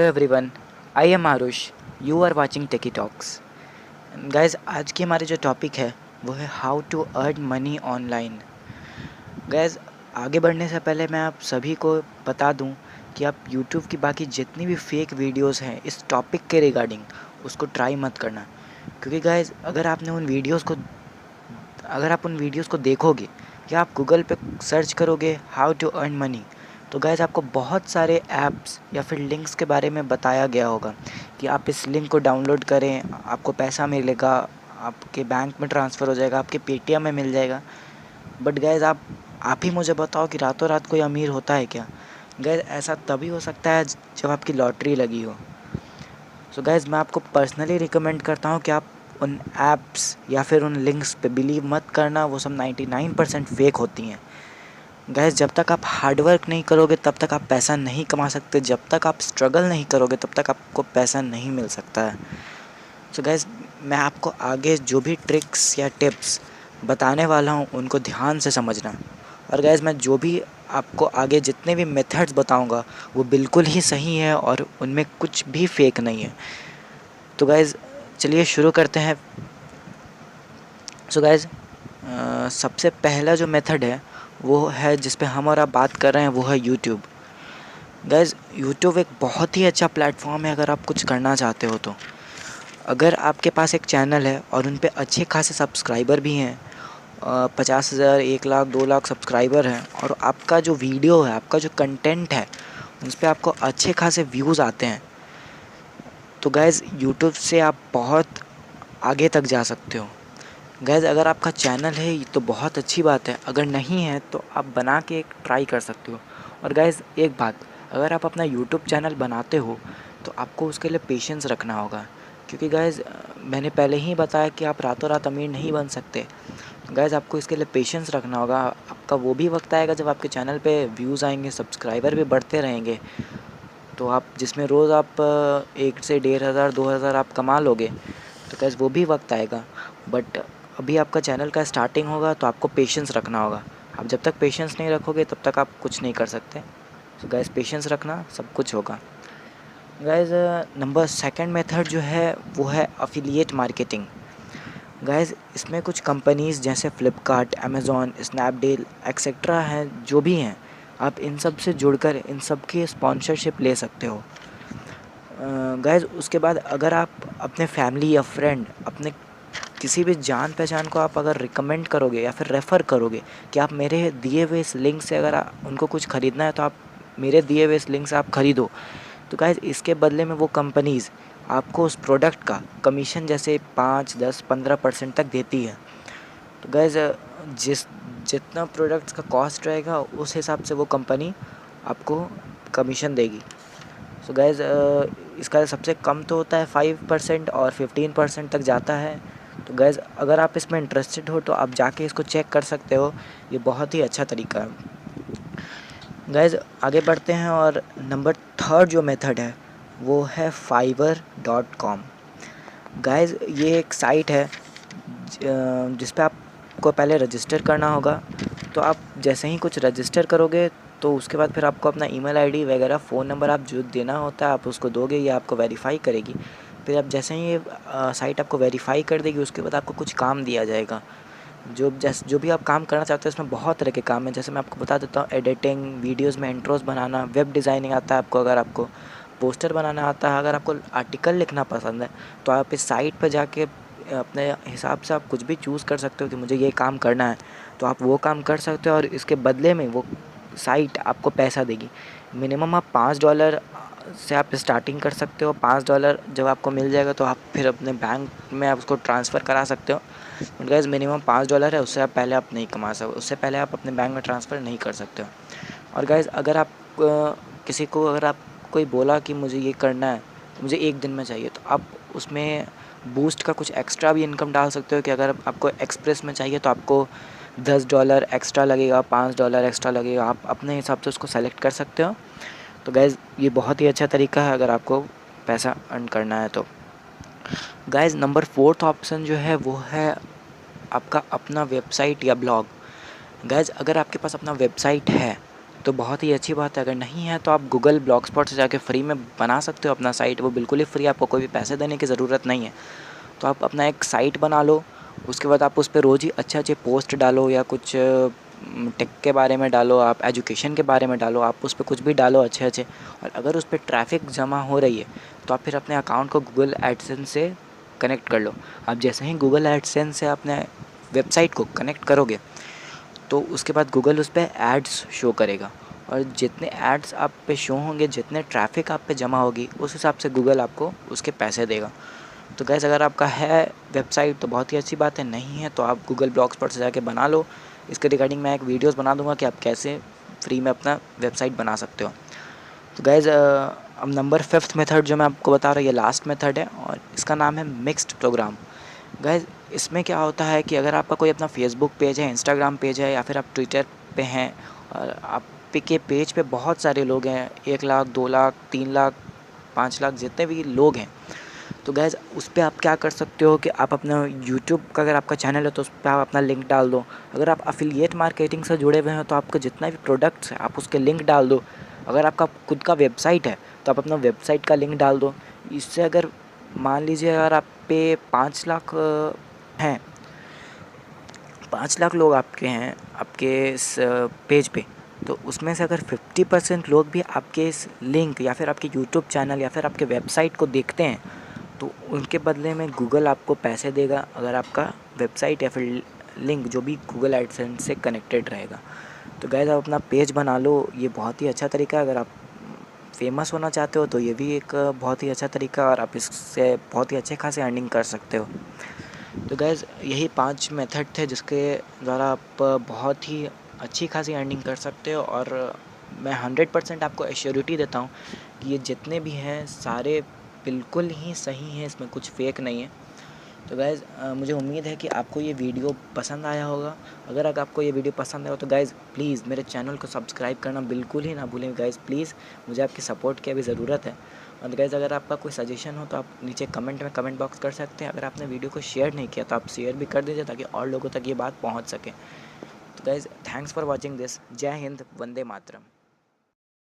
Hello everyone, I am Aarush. You are watching Techy Talks. Guys, आज की हमारी जो टॉपिक है वो है how to earn money online. Guys, आगे बढ़ने से पहले मैं आप सभी को बता दूं कि आप यूट्यूब की बाकी जितनी भी फेक वीडियोस हैं इस टॉपिक के रिगार्डिंग उसको ट्राई मत करना। क्योंकि गाइज, अगर आप उन वीडियोस को देखोगे या आप गूगल पे सर्च करोगे हाउ टू अर्न मनी, तो गाइज़ आपको बहुत सारे ऐप्स या फिर लिंक्स के बारे में बताया गया होगा कि आप इस लिंक को डाउनलोड करें, आपको पैसा मिलेगा, आपके बैंक में ट्रांसफ़र हो जाएगा, आपके पेटीएम में मिल जाएगा। बट गाइज़ आप ही मुझे बताओ कि रातों रात कोई अमीर होता है क्या? गाइज़, ऐसा तभी हो सकता है जब आपकी लॉटरी लगी हो। सो गाइज़, मैं आपको पर्सनली रिकमेंड करता हूँ कि आप उन ऐप्स या फिर उन लिंक्स पे बिलीव मत करना। वो सब 99% फेक होती हैं। गाइज़, जब तक आप हार्ड वर्क नहीं करोगे तब तक आप पैसा नहीं कमा सकते। जब तक आप स्ट्रगल नहीं करोगे तब तक आपको पैसा नहीं मिल सकता है। सो गाइज़, मैं आपको आगे जो भी ट्रिक्स या टिप्स बताने वाला हूँ उनको ध्यान से समझना। और गाइज़, मैं जो भी आपको आगे जितने भी मेथड्स बताऊँगा वो बिल्कुल ही सही है और उनमें कुछ भी फेक नहीं है। तो गाइज़, चलिए शुरू करते हैं। सो गाइज़, सबसे पहला जो मेथड है वो है जिस पे हम और आप बात कर रहे हैं, वो है यूट्यूब। गाइज़, यूट्यूब एक बहुत ही अच्छा प्लेटफॉर्म है अगर आप कुछ करना चाहते हो तो। अगर आपके पास एक चैनल है और उन पे अच्छे खासे सब्सक्राइबर भी हैं, 50,000, 1 लाख, 2 लाख सब्सक्राइबर हैं, और आपका जो वीडियो है, आपका जो कंटेंट है, उस पर आपको अच्छे खासे व्यूज़ आते हैं, तो गाइज़ यूट्यूब से आप बहुत आगे तक जा सकते हो। गाइज़, अगर आपका चैनल है तो बहुत अच्छी बात है, अगर नहीं है तो आप बना के एक ट्राई कर सकते हो। और गाइज़, एक बात, अगर आप अपना यूट्यूब चैनल बनाते हो तो आपको उसके लिए पेशेंस रखना होगा। क्योंकि गाइज़, मैंने पहले ही बताया कि आप रातों रात अमीर नहीं बन सकते। गाइज़, आपको इसके लिए पेशेंस रखना होगा। आपका वो भी वक्त आएगा जब आपके चैनल पे व्यूज़ आएंगे, सब्सक्राइबर भी बढ़ते रहेंगे, तो आप जिसमें रोज़ आप 1 से 1,500, 2,000 आप कमा लोगे, तो गाइज़ वो भी वक्त आएगा। बट अभी आपका चैनल का स्टार्टिंग होगा तो आपको पेशेंस रखना होगा। आप जब तक पेशेंस नहीं रखोगे तब तक आप कुछ नहीं कर सकते। तो गाइज़, पेशेंस रखना, सब कुछ होगा। गाइज़, नंबर सेकंड मेथड जो है वो है अफिलिएट मार्केटिंग। गाइज़, इसमें कुछ कंपनीज़ जैसे फ्लिपकार्ट, अमेज़ॉन, स्नैपडील एक्सेट्रा हैं, जो भी हैं, आप इन सब से जुड़कर इन सब की स्पॉन्सरशिप ले सकते हो। गाइज़, उसके बाद अगर आप अपने फैमिली या फ्रेंड, अपने किसी भी जान पहचान को आप अगर रिकमेंड करोगे या फिर रेफ़र करोगे कि आप मेरे दिए हुए इस लिंक से, अगर उनको कुछ ख़रीदना है तो आप मेरे दिए हुए इस लिंक से आप ख़रीदो, तो गाइज़ इसके बदले में वो कंपनीज़ आपको उस प्रोडक्ट का कमीशन जैसे 5, 10, 15% तक देती है। तो गाइज़, जितना प्रोडक्ट्स का कॉस्ट रहेगा उस हिसाब से वो कंपनी आपको कमीशन देगी। सो गाइज़, इसका सबसे कम तो होता है 5% और 15% तक जाता है। तो गाइज़, अगर आप इसमें इंटरेस्टेड हो तो आप जाके इसको चेक कर सकते हो। ये बहुत ही अच्छा तरीका है। गाइज़, आगे बढ़ते हैं और नंबर थर्ड जो मेथड है वो है fiverr.com। गाइज़, ये एक साइट है जिस पे आपको पहले रजिस्टर करना होगा। तो आप जैसे ही कुछ रजिस्टर करोगे तो उसके बाद फिर आपको अपना ईमेल आईडी वगैरह, फ़ोन नंबर आप जो देना होता है आप उसको दोगे, या आपको वेरीफ़ाई करेगी। फिर आप जैसे ही ये साइट आपको वेरीफ़ाई कर देगी, उसके बाद आपको कुछ काम दिया जाएगा। जो भी आप काम करना चाहते हो, इसमें बहुत तरह के काम हैं। जैसे मैं आपको बता देता हूँ, एडिटिंग, वीडियोज़ में इंट्रोज़ बनाना, वेब डिज़ाइनिंग आता है आपको, अगर आपको पोस्टर बनाना आता है, अगर आपको आर्टिकल लिखना पसंद है, तो आप इस साइट पर जाके अपने हिसाब से आप कुछ भी चूज़ कर सकते हो कि मुझे ये काम करना है, तो आप वो काम कर सकते हो और इसके बदले में वो साइट आपको पैसा देगी। मिनिमम आप $5 से आप स्टार्टिंग कर सकते हो। $5 जब आपको मिल जाएगा तो आप फिर अपने बैंक में आप उसको ट्रांसफ़र करा सकते हो। बट गाइज़, मिनिमम $5 है, उससे आप पहले आप नहीं कमा सकते, उससे पहले आप अपने बैंक में ट्रांसफ़र नहीं कर सकते हो। और गाइज़, अगर आप किसी को, अगर आप कोई बोला कि मुझे ये करना है, तो मुझे 1 दिन में चाहिए, तो आप उसमें बूस्ट का कुछ एक्स्ट्रा भी इनकम डाल सकते हो कि अगर आपको एक्सप्रेस में चाहिए तो आपको $10 एक्स्ट्रा लगेगा, $5 एक्स्ट्रा लगेगा, आप अपने हिसाब से उसको सेलेक्ट कर सकते हो। तो गाइज़, ये बहुत ही अच्छा तरीका है अगर आपको पैसा अर्न करना है तो। गाइज़, नंबर फोर्थ ऑप्शन जो है वो है आपका अपना वेबसाइट या ब्लॉग। गाइज़, अगर आपके पास अपना वेबसाइट है तो बहुत ही अच्छी बात है। अगर नहीं है तो आप गूगल ब्लॉगस्पॉट से जाके फ्री में बना सकते हो अपना साइट, वो बिल्कुल ही फ्री, आपको कोई भी पैसे देने की ज़रूरत नहीं है। तो आप अपना एक साइट बना लो, उसके बाद आप उस पर रोज़ ही अच्छे अच्छे पोस्ट डालो, या कुछ टेक के बारे में डालो, आप एजुकेशन के बारे में डालो, आप उस पर कुछ भी डालो अच्छे अच्छे। और अगर उस पर ट्रैफिक जमा हो रही है तो आप फिर अपने अकाउंट को गूगल एडसेंस से कनेक्ट कर लो। आप जैसे ही गूगल एडसेंस से अपने वेबसाइट को कनेक्ट करोगे तो उसके बाद गूगल उस पर एड्स शो करेगा, और जितने एड्स आप पे शो होंगे, जितने ट्रैफिक आप पे जमा होगी, उस हिसाब से गूगल आपको उसके पैसे देगा। तो गैस अगर आपका है वेबसाइट तो बहुत ही अच्छी बात है, नहीं है तो आप गूगल ब्लॉगस्पॉट से जाके बना लो। इसके रिगार्डिंग मैं एक वीडियोस बना दूंगा कि आप कैसे फ्री में अपना वेबसाइट बना सकते हो। तो गैस अब नंबर 5th मेथड जो मैं आपको बता रहा हूँ, ये लास्ट मेथड है और इसका नाम है मिक्स्ड प्रोग्राम। गैस इसमें क्या होता है कि अगर आपका कोई अपना फेसबुक पेज है, इंस्टाग्राम पेज है, या फिर आप ट्विटर पे हैं और आप के पेज पे बहुत सारे लोग हैं, 1 लाख 2 लाख 3 लाख 5 लाख जितने भी लोग हैं, तो गैस उस पर आप क्या कर सकते हो कि आप अपना यूट्यूब का, अगर आपका चैनल है तो उस पर आप अपना लिंक डाल दो। अगर आप अफिलिएट मार्केटिंग से जुड़े हुए हैं तो आपका जितना भी प्रोडक्ट्स है आप उसके लिंक डाल दो। अगर आपका खुद का वेबसाइट है तो आप अपना वेबसाइट का लिंक डाल दो। इससे अगर मान लीजिए अगर आप पे 5 लाख हैं, 5 लाख लोग आपके हैं आपके इस पेज पे, तो उसमें से अगर 50% लोग भी आपके इस लिंक या फिर आपके यूट्यूब चैनल या फिर आपके वेबसाइट को देखते हैं, तो उनके बदले में गूगल आपको पैसे देगा, अगर आपका वेबसाइट या फिर लिंक जो भी गूगल एडसेंस से कनेक्टेड रहेगा। तो गाइस आप अपना पेज बना लो, ये बहुत ही अच्छा तरीका है। अगर आप फेमस होना चाहते हो तो ये भी एक बहुत ही अच्छा तरीका है, और आप इससे बहुत ही अच्छे खासे अर्निंग कर सकते हो। तो गाइस यही 5 मेथड थे जिसके द्वारा आप बहुत ही अच्छी खासी अर्निंग कर सकते हो, और मैं 100% आपको एश्योरिटी देता हूँ कि ये जितने भी हैं सारे बिल्कुल ही सही हैं, इसमें कुछ फेक नहीं है। तो गाइज़ मुझे उम्मीद है कि आपको ये वीडियो पसंद आया होगा। अगर आपको ये वीडियो पसंद आया हो तो गाइज़ प्लीज़ मेरे चैनल को सब्सक्राइब करना बिल्कुल ही ना भूलें गाइज़, प्लीज़ मुझे आपकी सपोर्ट की अभी ज़रूरत है। और गाइज़ अगर आपका कोई सजेशन हो तो आप नीचे कमेंट में कमेंट बॉक्स कर सकते हैं। अगर आपने वीडियो को शेयर नहीं किया तो आप शेयर भी कर दीजिए ताकि और लोगों तक ये बात पहुँच सके। तो guys thanks for watching this. जय हिंद, वंदे मातरम।